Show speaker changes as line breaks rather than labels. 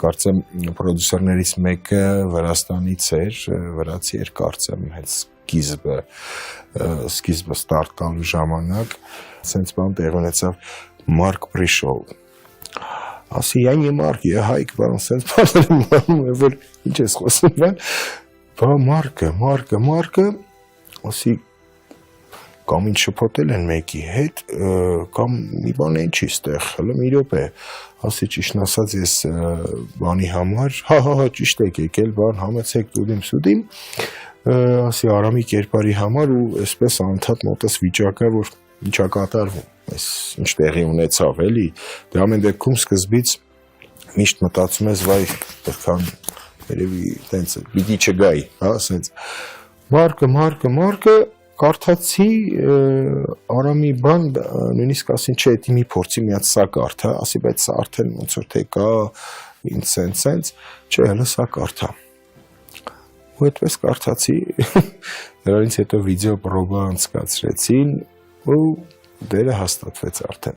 կարծեմ պրոդյուսերներից մեկը Վրաստանից էր, վրացի էր, կարծեմ, հենց սկիզբը ստարտ տալու ժամանակ, սենց բան տեղ ունեցավ, Մարկ Պրիշոու։ Ասի, я не Մարկ, я Հայկ, բան, սենց բան, որ ինչ ես խոսում, բա Մարկը, ասի, կամ ինչ շփոթել են մեկի հետ, կամ մի բան են չի ստեղ, հլը մի րոպե, ասի ճիշտն ասած ես բանի համար, հա, ճիշտ եք եկել, բան, համեցեք տուդիմ, ասի Արամի կերպարի համար ու այսպես անընդհատ մոտս վիճակը, որ ինչա կատարվում, այս ինչ տեղի ունեցավ, էլի, դե ամեն դեպքում սկզբից միշտ մտածում ես, վայ, այդքան երևի տենց պիտի չգայի, հա, սենց Մարկը կարդացի Արամի բան, նույնիսկ ասին չէ, դա մի փորձի մի հատ սա կարդա, ասի, բայց սա արդեն ոնց որ թե կա, ինձ սենց, չէ, հələ սա կարդա։ Ու այդպես կարդացի, դրանից հետո վիդեո պրոբա անցկացրեցին ու դերը հաստատվեց արդեն։